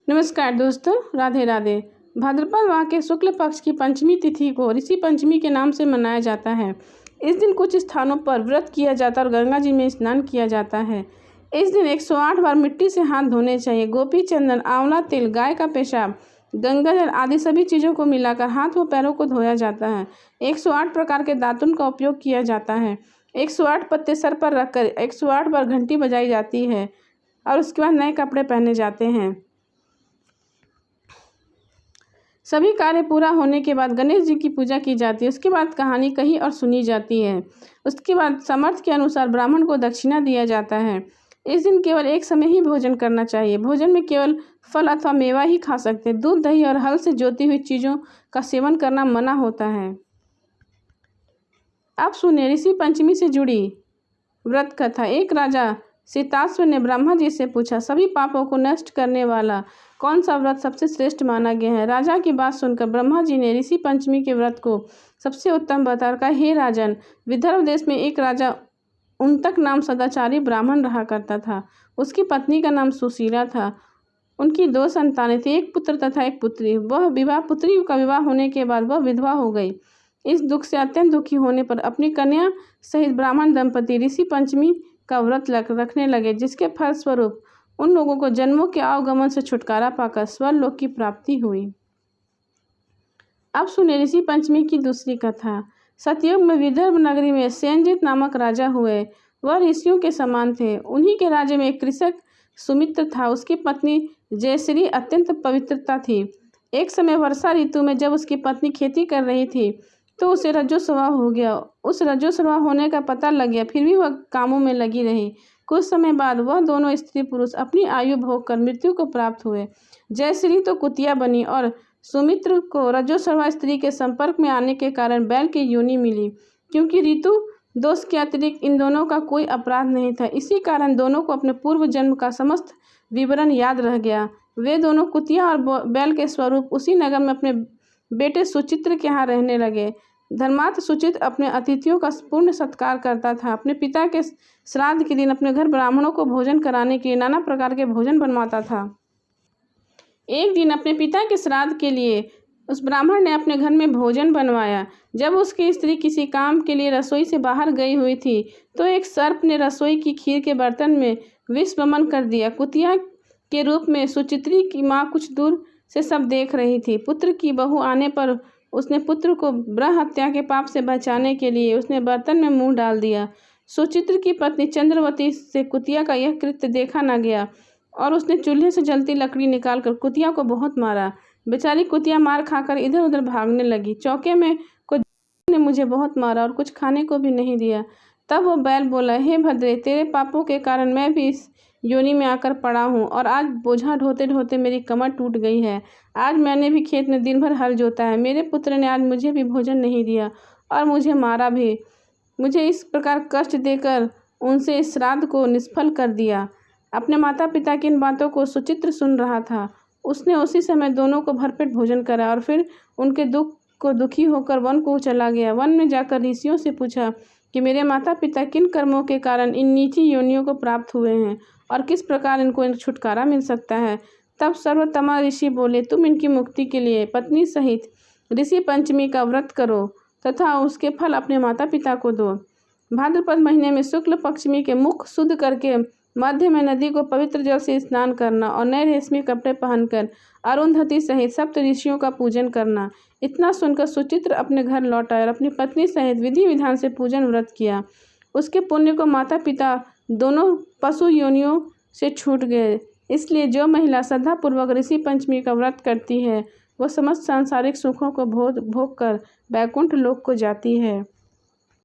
नमस्कार दोस्तों, राधे राधे। भाद्रपद माह के शुक्ल पक्ष की पंचमी तिथि को ऋषि पंचमी के नाम से मनाया जाता है। इस दिन कुछ स्थानों पर व्रत किया जाता है और गंगा जी में स्नान किया जाता है। इस दिन 108 बार मिट्टी से हाथ धोने चाहिए। गोपी चंदन, आंवला तेल, गाय का पेशाब, गंगा जल आदि सभी चीज़ों को मिलाकर हाथ व पैरों को धोया जाता है। 108 प्रकार के दातुन का उपयोग किया जाता है। 108 पत्ते सर पर रखकर 108 बार घंटी बजाई जाती है और उसके बाद नए कपड़े पहने जाते हैं। सभी कार्य पूरा होने के बाद गणेश जी की पूजा की जाती है। उसके बाद कहानी कही और सुनी जाती है। उसके बाद समर्थ के अनुसार ब्राह्मण को दक्षिणा दिया जाता है। इस दिन केवल एक समय ही भोजन करना चाहिए। भोजन में केवल फल अथवा मेवा ही खा सकते हैं। दूध, दही और हल से जोती हुई चीज़ों का सेवन करना मना होता है। अब सुनिए ऋषि पंचमी से जुड़ी व्रत कथा। एक राजा सीताश्व ने ब्रह्मा जी से पूछा, सभी पापों को नष्ट करने वाला कौन सा व्रत सबसे श्रेष्ठ माना गया है। राजा की बात सुनकर ब्रह्मा जी ने ऋषि पंचमी के व्रत को सबसे उत्तम बताकर कहा, हे राजन, विदर्भ देश में एक राजा उनतक नाम सदाचारी ब्राह्मण रहा करता था। उसकी पत्नी का नाम सुशीला था। उनकी 2 संतानें थी, एक पुत्र तथा एक पुत्री। पुत्री का विवाह होने के बाद वह विधवा हो गई। इस दुख से अत्यंत दुखी होने पर अपनी कन्या सहित ब्राह्मण दंपति ऋषि पंचमी का व्रत रखने लगे, जिसके फलस्वरूप उन लोगों को जन्मों के आवागमन से छुटकारा पाकर स्वर्गलोक की प्राप्ति हुई। अब सुने ऋषि पंचमी की दूसरी कथा। सतयुग में विदर्भ नगरी में सेनजित नामक राजा हुए। वह ऋषियों के समान थे। उन्हीं के राज्य में एक कृषक सुमित्र था। उसकी पत्नी जयश्री अत्यंत पवित्रता थी। एक समय वर्षा ऋतु में जब उसकी पत्नी खेती कर रही थी तो उसे रजोस्वभाव हो गया। उस रजोस्वभाव होने का पता लग गया, फिर भी वह कामों में लगी रही। कुछ समय बाद वह दोनों स्त्री पुरुष अपनी आयु भोग कर मृत्यु को प्राप्त हुए। जयश्री तो कुतिया बनी और सुमित्र को रजोस्वभाव स्त्री के संपर्क में आने के कारण बैल की योनि मिली। क्योंकि ऋतु दोष के अतिरिक्त इन दोनों का कोई अपराध नहीं था, इसी कारण दोनों को अपने पूर्व जन्म का समस्त विवरण याद रह गया। वे दोनों कुतिया और बैल के स्वरूप उसी नगर में अपने बेटे सुचित्र के यहाँ रहने लगे। धर्मार्थ सुचित्र अपने अतिथियों का पूर्ण सत्कार करता था। अपने पिता के श्राद्ध के दिन अपने घर ब्राह्मणों को भोजन कराने के लिए नाना प्रकार के भोजन बनवाता था। एक दिन अपने पिता के श्राद्ध के लिए उस ब्राह्मण ने अपने घर में भोजन बनवाया। जब उसकी स्त्री किसी काम के लिए रसोई से बाहर गई हुई थी तो एक सर्प ने रसोई की खीर के बर्तन में विष वमन कर दिया। कुतिया के रूप में सुचित्री की माँ कुछ दूर से सब देख रही थी। पुत्र की बहू आने पर उसने पुत्र को ब्रह्म हत्या के पाप से बचाने के लिए उसने बर्तन में मुंह डाल दिया। सुचित्र की पत्नी चंद्रवती से कुतिया का यह कृत्य देखा न गया और उसने चूल्हे से जलती लकड़ी निकालकर कुतिया को बहुत मारा। बेचारी कुतिया मार खाकर इधर उधर भागने लगी। चौके में कुछ ने मुझे बहुत मारा और कुछ खाने को भी नहीं दिया। तब वो बैल बोला, हे भद्रे, तेरे पापों के कारण मैं भी इस योनि में आकर पड़ा हूँ और आज बोझा ढोते ढोते मेरी कमर टूट गई है। आज मैंने भी खेत में दिन भर हल जोता है। मेरे पुत्र ने आज मुझे भी भोजन नहीं दिया और मुझे मारा भी। मुझे इस प्रकार कष्ट देकर उनसे इस श्राद्ध को निष्फल कर दिया। अपने माता पिता की इन बातों को सुचित्र सुन रहा था। उसने उसी समय दोनों को भरपेट भोजन करा और फिर उनके दुख को दुखी होकर वन को चला गया। वन में जाकर ऋषियों से पूछा कि मेरे माता पिता किन कर्मों के कारण इन नीची योनियों को प्राप्त हुए हैं और किस प्रकार इनको छुटकारा मिल सकता है। तब सर्वोत्तमा ऋषि बोले, तुम इनकी मुक्ति के लिए पत्नी सहित ऋषि पंचमी का व्रत करो तथा उसके फल अपने माता पिता को दो। भाद्रपद महीने में शुक्ल पंचमी के मुख शुद्ध करके मध्य में नदी को पवित्र जल से स्नान करना और नए रेशमी कपड़े पहनकर अरुंधति सहित सप्त ऋषियों का पूजन करना। इतना सुनकर सुचित्र अपने घर लौट आए और अपनी पत्नी सहित विधि विधान से पूजन व्रत किया। उसके पुण्य को माता पिता दोनों पशु योनियों से छूट गए। इसलिए जो महिला श्रद्धापूर्वक ऋषि पंचमी का व्रत करती है वह समस्त सांसारिक सुखों को भोग कर वैकुंठ लोक को जाती है।